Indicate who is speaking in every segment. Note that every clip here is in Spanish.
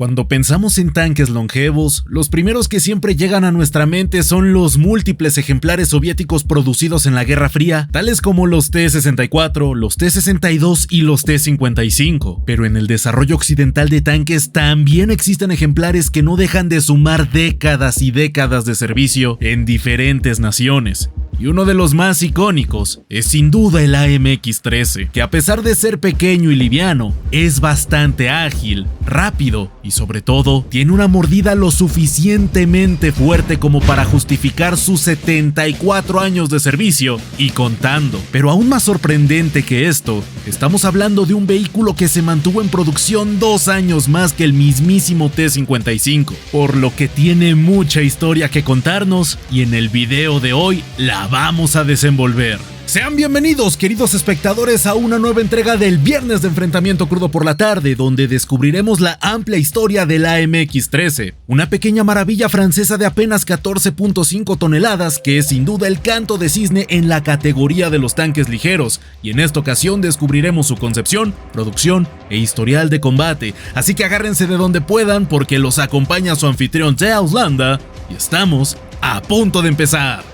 Speaker 1: Cuando pensamos en tanques longevos, los primeros que siempre llegan a nuestra mente son los múltiples ejemplares soviéticos producidos en la Guerra Fría, tales como los T-64, los T-62 y los T-55. Pero en el desarrollo occidental de tanques también existen ejemplares que no dejan de sumar décadas y décadas de servicio en diferentes naciones. Y uno de los más icónicos es sin duda el AMX-13, que a pesar de ser pequeño y liviano, es bastante ágil, rápido y sobre todo tiene una mordida lo suficientemente fuerte como para justificar sus 74 años de servicio y contando. Pero aún más sorprendente que esto, estamos hablando de un vehículo que se mantuvo en producción 2 años más que el mismísimo T-55, por lo que tiene mucha historia que contarnos y en el video de hoy la vamos a desenvolver. Sean bienvenidos, queridos espectadores, a una nueva entrega del Viernes de Enfrentamiento Crudo por la Tarde, donde descubriremos la amplia historia del AMX-13, una pequeña maravilla francesa de apenas 14.5 toneladas que es sin duda el canto de cisne en la categoría de los tanques ligeros, y en esta ocasión descubriremos su concepción, producción e historial de combate, así que agárrense de donde puedan porque los acompaña su anfitrión de Auslanda y estamos a punto de empezar.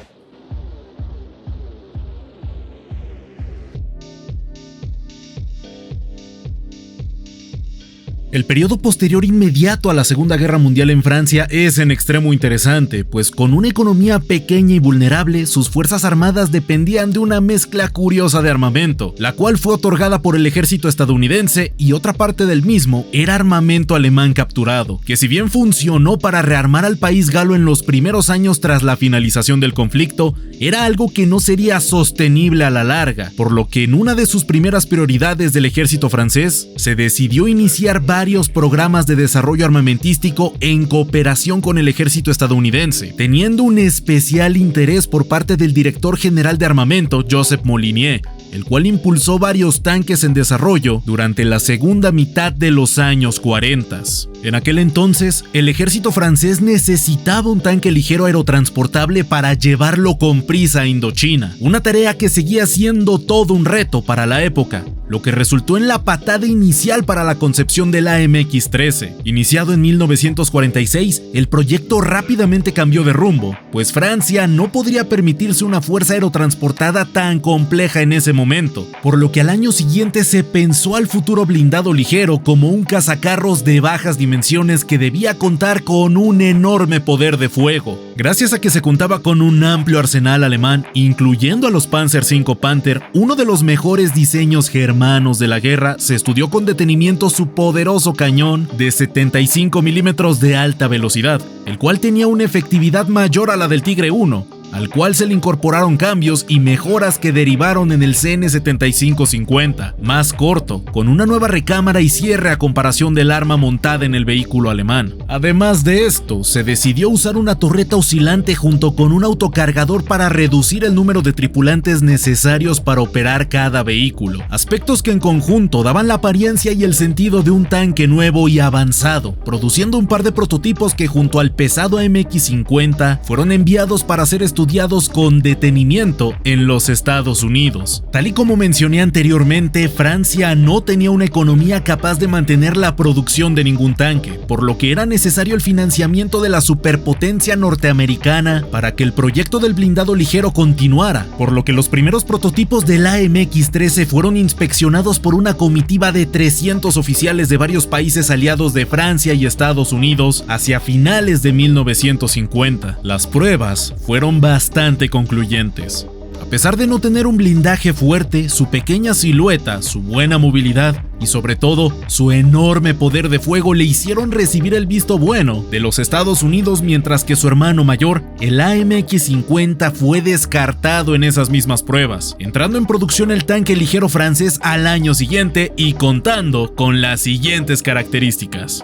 Speaker 1: El periodo posterior inmediato a la Segunda Guerra Mundial en Francia es en extremo interesante, pues con una economía pequeña y vulnerable, sus fuerzas armadas dependían de una mezcla curiosa de armamento, la cual fue otorgada por el ejército estadounidense y otra parte del mismo era armamento alemán capturado, que si bien funcionó para rearmar al país galo en los primeros años tras la finalización del conflicto, era algo que no sería sostenible a la larga, por lo que en una de sus primeras prioridades del ejército francés, se decidió iniciar varios programas de desarrollo armamentístico en cooperación con el ejército estadounidense, teniendo un especial interés por parte del director general de armamento, Joseph Molinier, el cual impulsó varios tanques en desarrollo durante la segunda mitad de los años 40. En aquel entonces, el ejército francés necesitaba un tanque ligero aerotransportable para llevarlo con prisa a Indochina, una tarea que seguía siendo todo un reto para la época, lo que resultó en la patada inicial para la concepción del AMX-13. Iniciado en 1946, el proyecto rápidamente cambió de rumbo, pues Francia no podría permitirse una fuerza aerotransportada tan compleja en ese momento, por lo que al año siguiente se pensó al futuro blindado ligero como un cazacarros de bajas dimensiones que debía contar con un enorme poder de fuego. Gracias a que se contaba con un amplio arsenal alemán, incluyendo a los Panzer V Panther, uno de los mejores diseños germanos de la guerra, se estudió con detenimiento su poderoso cañón de 75 milímetros de alta velocidad, el cual tenía una efectividad mayor a la del Tigre 1, al cual se le incorporaron cambios y mejoras que derivaron en el CN-75-50, más corto, con una nueva recámara y cierre a comparación del arma montada en el vehículo alemán. Además de esto, se decidió usar una torreta oscilante junto con un autocargador para reducir el número de tripulantes necesarios para operar cada vehículo, aspectos que en conjunto daban la apariencia y el sentido de un tanque nuevo y avanzado, produciendo un par de prototipos que junto al pesado MX-50 fueron enviados para ser estudiados con detenimiento en los Estados Unidos. Tal y como mencioné anteriormente, Francia no tenía una economía capaz de mantener la producción de ningún tanque, por lo que era necesario el financiamiento de la superpotencia norteamericana para que el proyecto del blindado ligero continuara, por lo que los primeros prototipos del AMX-13 fueron inspeccionados por una comitiva de 300 oficiales de varios países aliados de Francia y Estados Unidos hacia finales de 1950. Las pruebas fueron bastante concluyentes. A pesar de no tener un blindaje fuerte, su pequeña silueta, su buena movilidad y sobre todo su enorme poder de fuego le hicieron recibir el visto bueno de los Estados Unidos, mientras que su hermano mayor, el AMX-50, fue descartado en esas mismas pruebas, entrando en producción el tanque ligero francés al año siguiente y contando con las siguientes características.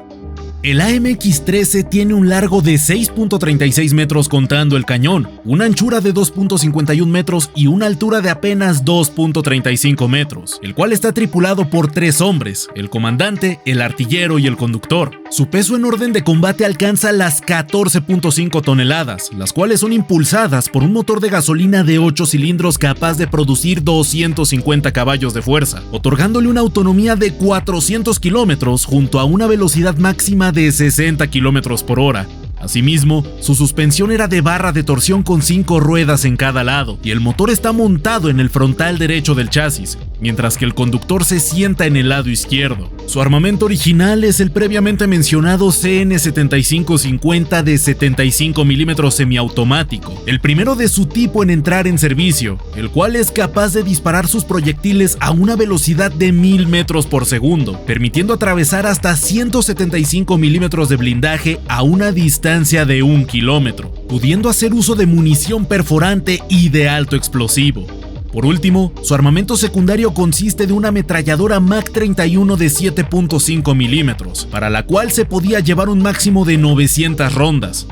Speaker 1: El AMX-13 tiene un largo de 6.36 metros contando el cañón, una anchura de 2.51 metros y una altura de apenas 2.35 metros, el cual está tripulado por 3 hombres, el comandante, el artillero y el conductor. Su peso en orden de combate alcanza las 14.5 toneladas, las cuales son impulsadas por un motor de gasolina de 8 cilindros capaz de producir 250 caballos de fuerza, otorgándole una autonomía de 400 kilómetros junto a una velocidad máxima de 60 km por hora. Asimismo, su suspensión era de barra de torsión con 5 ruedas en cada lado, y el motor está montado en el frontal derecho del chasis, mientras que el conductor se sienta en el lado izquierdo. Su armamento original es el previamente mencionado CN7550 de 75 mm semiautomático, el primero de su tipo en entrar en servicio, el cual es capaz de disparar sus proyectiles a una velocidad de 1000 metros por segundo, permitiendo atravesar hasta 175 mm de blindaje a una distancia de 1 kilómetro, pudiendo hacer uso de munición perforante y de alto explosivo. Por último, su armamento secundario consiste de una ametralladora Mac 31 de 7.5 milímetros, para la cual se podía llevar un máximo de 900 rondas.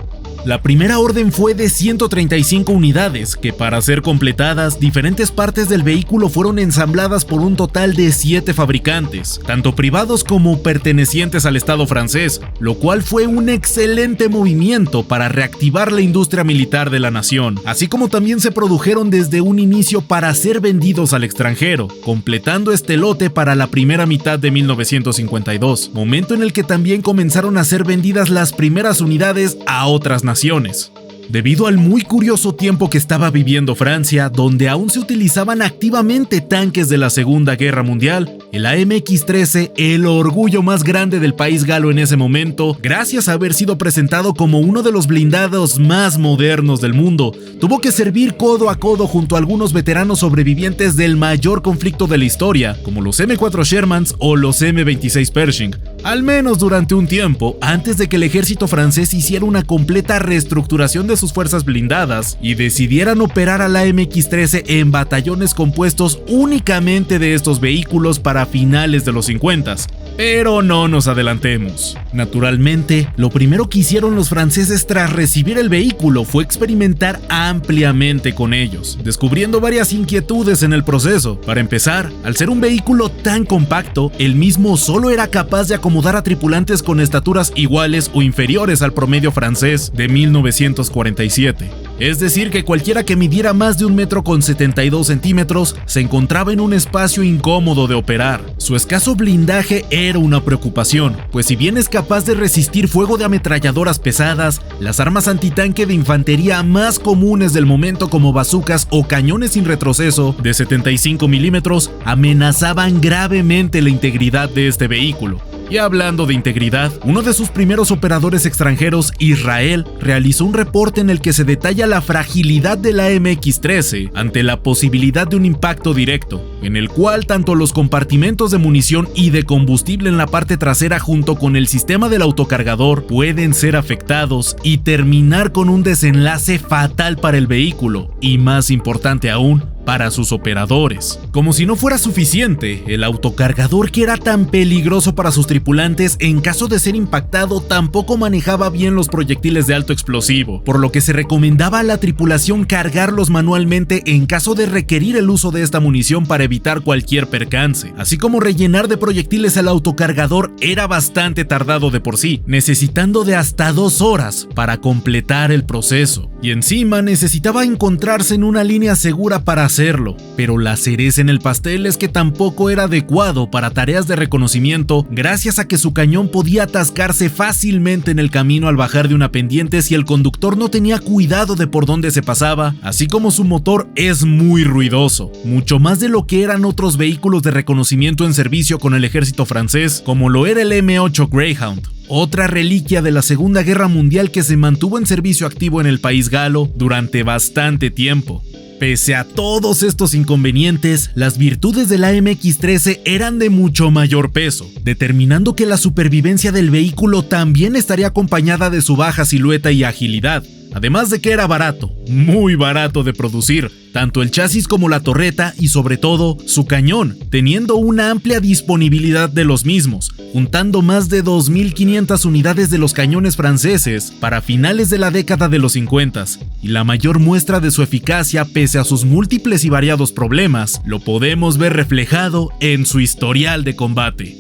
Speaker 1: La primera orden fue de 135 unidades, que para ser completadas, diferentes partes del vehículo fueron ensambladas por un total de 7 fabricantes, tanto privados como pertenecientes al Estado francés, lo cual fue un excelente movimiento para reactivar la industria militar de la nación, así como también se produjeron desde un inicio para ser vendidos al extranjero, completando este lote para la primera mitad de 1952, momento en el que también comenzaron a ser vendidas las primeras unidades a otras naciones. Debido al muy curioso tiempo que estaba viviendo Francia, donde aún se utilizaban activamente tanques de la Segunda Guerra Mundial, el AMX-13, el orgullo más grande del país galo en ese momento, gracias a haber sido presentado como uno de los blindados más modernos del mundo, tuvo que servir codo a codo junto a algunos veteranos sobrevivientes del mayor conflicto de la historia, como los M4 Shermans o los M26 Pershing, al menos durante un tiempo, antes de que el ejército francés hiciera una completa reestructuración de sus fuerzas blindadas y decidieran operar al AMX-13 en batallones compuestos únicamente de estos vehículos para finales de los 50s. Pero no nos adelantemos. Naturalmente, lo primero que hicieron los franceses tras recibir el vehículo fue experimentar ampliamente con ellos, descubriendo varias inquietudes en el proceso. Para empezar, al ser un vehículo tan compacto, el mismo solo era capaz de acomodar a tripulantes con estaturas iguales o inferiores al promedio francés de 1947. Es decir, que cualquiera que midiera más de 1,72 m se encontraba en un espacio incómodo de operar. Su escaso blindaje era una preocupación, pues si bien es capaz de resistir fuego de ametralladoras pesadas, las armas antitanque de infantería más comunes del momento como bazucas o cañones sin retroceso de 75 milímetros amenazaban gravemente la integridad de este vehículo. Y hablando de integridad, uno de sus primeros operadores extranjeros, Israel, realizó un reporte en el que se detalla la fragilidad de la MX-13 ante la posibilidad de un impacto directo, en el cual tanto los compartimentos de munición y de combustible en la parte trasera junto con el sistema del autocargador pueden ser afectados y terminar con un desenlace fatal para el vehículo, y más importante aún, para sus operadores. Como si no fuera suficiente, el autocargador, que era tan peligroso para sus tripulantes, en caso de ser impactado tampoco manejaba bien los proyectiles de alto explosivo, por lo que se recomendaba a la tripulación cargarlos manualmente en caso de requerir el uso de esta munición para evitar cualquier percance. Así como rellenar de proyectiles el autocargador era bastante tardado de por sí, necesitando de hasta 2 horas para completar el proceso. Y encima necesitaba encontrarse en una línea segura para hacerlo, pero la cereza en el pastel es que tampoco era adecuado para tareas de reconocimiento, gracias a que su cañón podía atascarse fácilmente en el camino al bajar de una pendiente si el conductor no tenía cuidado de por dónde se pasaba, así como su motor es muy ruidoso, mucho más de lo que eran otros vehículos de reconocimiento en servicio con el ejército francés, como lo era el M8 Greyhound, otra reliquia de la Segunda Guerra Mundial que se mantuvo en servicio activo en el país galo durante bastante tiempo. Pese a todos estos inconvenientes, las virtudes de la MX-13 eran de mucho mayor peso, determinando que la supervivencia del vehículo también estaría acompañada de su baja silueta y agilidad, además de que era barato, muy barato de producir, tanto el chasis como la torreta y sobre todo su cañón, teniendo una amplia disponibilidad de los mismos, juntando más de 2.500 unidades de los cañones franceses para finales de la década de los 50, y la mayor muestra de su eficacia pese a sus múltiples y variados problemas, lo podemos ver reflejado en su historial de combate.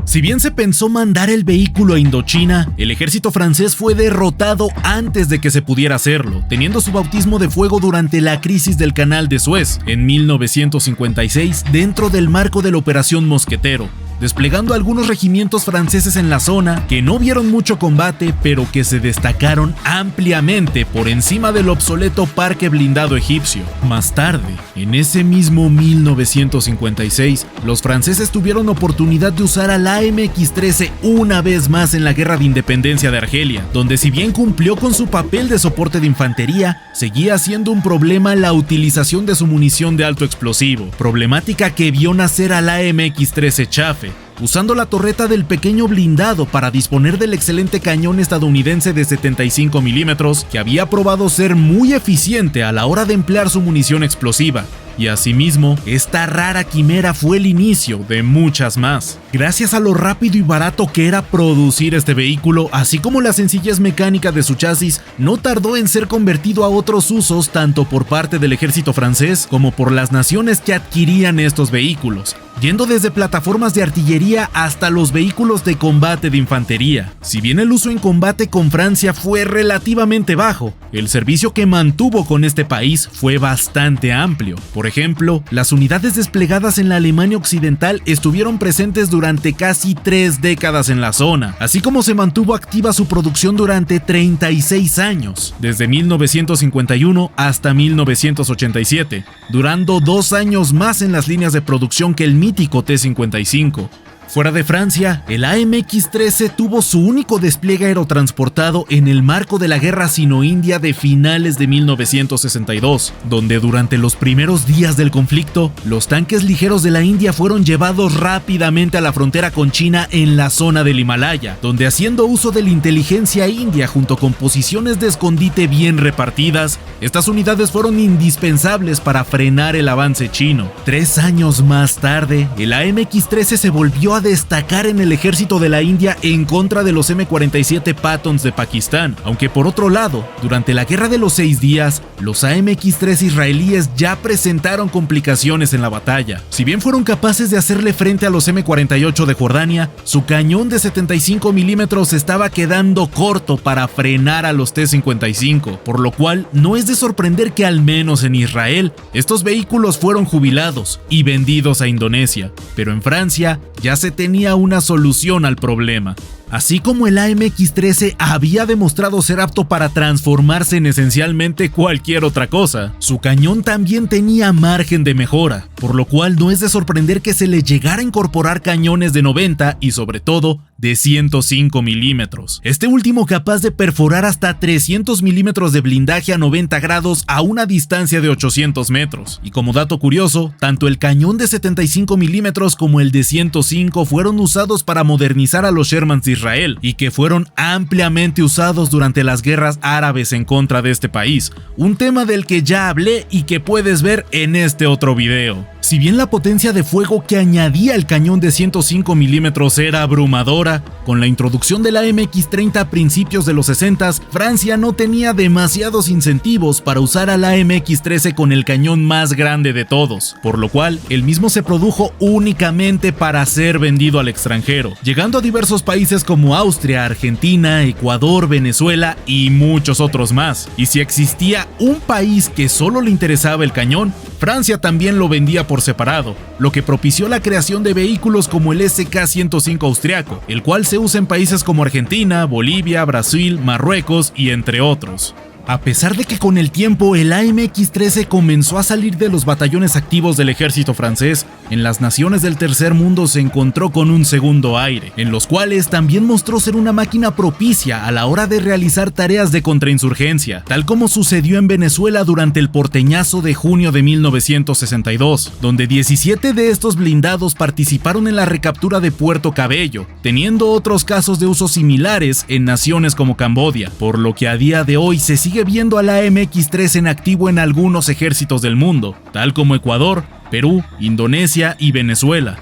Speaker 1: Si bien se pensó mandar el vehículo a Indochina, el ejército francés fue derrotado antes de que se pudiera hacerlo, teniendo su bautismo de fuego durante la crisis del Canal de Suez en 1956 dentro del marco de la Operación Mosquetero, desplegando algunos regimientos franceses en la zona que no vieron mucho combate, pero que se destacaron ampliamente por encima del obsoleto parque blindado egipcio. Más tarde, en ese mismo 1956, los franceses tuvieron oportunidad de usar al AMX-13 una vez más en la Guerra de Independencia de Argelia, donde si bien cumplió con su papel de soporte de infantería, seguía siendo un problema la utilización de su munición de alto explosivo, problemática que vio nacer al AMX-13 Chafe, usando la torreta del pequeño blindado para disponer del excelente cañón estadounidense de 75 milímetros que había probado ser muy eficiente a la hora de emplear su munición explosiva. Y asimismo, esta rara quimera fue el inicio de muchas más. Gracias a lo rápido y barato que era producir este vehículo, así como la sencillez mecánica de su chasis, no tardó en ser convertido a otros usos tanto por parte del ejército francés como por las naciones que adquirían estos vehículos, yendo desde plataformas de artillería hasta los vehículos de combate de infantería. Si bien el uso en combate con Francia fue relativamente bajo, el servicio que mantuvo con este país fue bastante amplio. Por ejemplo, las unidades desplegadas en la Alemania Occidental estuvieron presentes durante casi 3 décadas en la zona, así como se mantuvo activa su producción durante 36 años, desde 1951 hasta 1987, durando 2 años más en las líneas de producción que el mítico T-55. Fuera de Francia, el AMX-13 tuvo su único despliegue aerotransportado en el marco de la Guerra Sino-India de finales de 1962, donde durante los primeros días del conflicto, los tanques ligeros de la India fueron llevados rápidamente a la frontera con China en la zona del Himalaya, donde haciendo uso de la inteligencia india junto con posiciones de escondite bien repartidas, estas unidades fueron indispensables para frenar el avance chino. 3 años más tarde, el AMX-13 se volvió a destacar en el ejército de la India en contra de los M-47 Pattons de Pakistán, aunque por otro lado, durante la Guerra de los 6 días, los AMX-3 israelíes ya presentaron complicaciones en la batalla. Si bien fueron capaces de hacerle frente a los M-48 de Jordania, su cañón de 75 milímetros estaba quedando corto para frenar a los T-55, por lo cual no es de sorprender que al menos en Israel, estos vehículos fueron jubilados y vendidos a Indonesia, pero en Francia ya se tenía una solución al problema. Así como el AMX-13 había demostrado ser apto para transformarse en esencialmente cualquier otra cosa, su cañón también tenía margen de mejora, por lo cual no es de sorprender que se le llegara a incorporar cañones de 90 y sobre todo de 105 milímetros. Este último capaz de perforar hasta 300 milímetros de blindaje a 90 grados a una distancia de 800 metros. Y como dato curioso, tanto el cañón de 75 milímetros como el de 105 fueron usados para modernizar a los Shermans de Israel y que fueron ampliamente usados durante las guerras árabes en contra de este país, un tema del que ya hablé y que puedes ver en este otro video. Si bien la potencia de fuego que añadía el cañón de 105 milímetros era abrumadora, con la introducción de la MX-30 a principios de los 60s, Francia no tenía demasiados incentivos para usar al AMX-13 con el cañón más grande de todos, por lo cual el mismo se produjo únicamente para ser vendido al extranjero, llegando a diversos países como Austria, Argentina, Ecuador, Venezuela y muchos otros más. Y si existía un país que solo le interesaba el cañón, Francia también lo vendía por separado, lo que propició la creación de vehículos como el SK-105 austriaco, el cual se usa en países como Argentina, Bolivia, Brasil, Marruecos y entre otros. A pesar de que con el tiempo el AMX-13 comenzó a salir de los batallones activos del ejército francés, en las naciones del tercer mundo se encontró con un segundo aire, en los cuales también mostró ser una máquina propicia a la hora de realizar tareas de contrainsurgencia, tal como sucedió en Venezuela durante el porteñazo de junio de 1962, donde 17 de estos blindados participaron en la recaptura de Puerto Cabello, teniendo otros casos de usos similares en naciones como Camboya, por lo que a día de hoy se sigue viendo al AMX-13 en activo en algunos ejércitos del mundo, tal como Ecuador, Perú, Indonesia y Venezuela.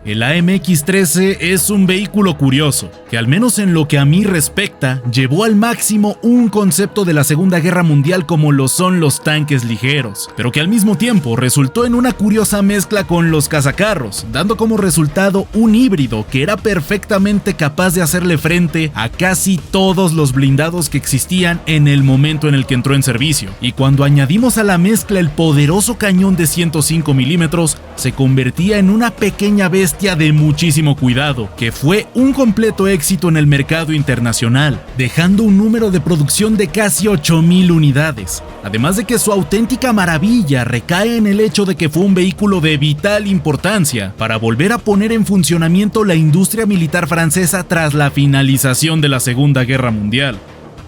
Speaker 1: El AMX-13 es un vehículo curioso, que al menos en lo que a mí respecta, llevó al máximo un concepto de la Segunda Guerra Mundial como lo son los tanques ligeros, pero que al mismo tiempo resultó en una curiosa mezcla con los cazacarros, dando como resultado un híbrido que era perfectamente capaz de hacerle frente a casi todos los blindados que existían en el momento en el que entró en servicio. Y cuando añadimos a la mezcla el poderoso cañón de 105 milímetros, se convertía en una pequeña bestia bestia de muchísimo cuidado, que fue un completo éxito en el mercado internacional, dejando un número de producción de casi 8,000 unidades. Además de que su auténtica maravilla recae en el hecho de que fue un vehículo de vital importancia para volver a poner en funcionamiento la industria militar francesa tras la finalización de la Segunda Guerra Mundial.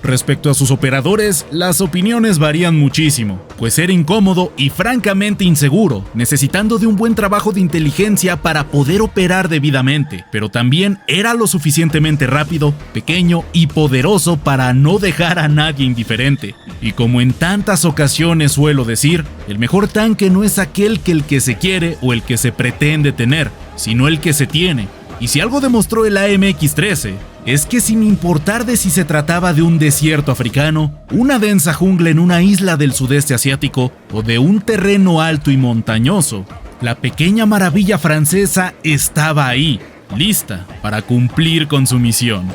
Speaker 1: Respecto a sus operadores, las opiniones varían muchísimo, pues era incómodo y francamente inseguro, necesitando de un buen trabajo de inteligencia para poder operar debidamente, pero también era lo suficientemente rápido, pequeño y poderoso para no dejar a nadie indiferente. Y como en tantas ocasiones suelo decir, el mejor tanque no es aquel que el que se quiere o el que se pretende tener, sino el que se tiene. Y si algo demostró el AMX-13, es que sin importar de si se trataba de un desierto africano, una densa jungla en una isla del sudeste asiático o de un terreno alto y montañoso, la pequeña maravilla francesa estaba ahí, lista para cumplir con su misión.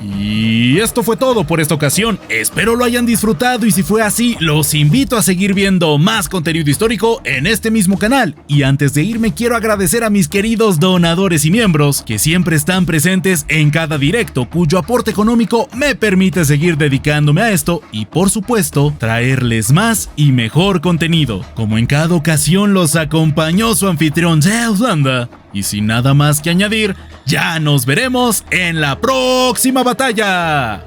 Speaker 1: Y esto fue todo por esta ocasión, espero lo hayan disfrutado y si fue así, los invito a seguir viendo más contenido histórico en este mismo canal. Y antes de irme quiero agradecer a mis queridos donadores y miembros que siempre están presentes en cada directo, cuyo aporte económico me permite seguir dedicándome a esto y por supuesto traerles más y mejor contenido. Como en cada ocasión los acompañó su anfitrión Zeus Landa. Y sin nada más que añadir, ya nos veremos en la próxima batalla.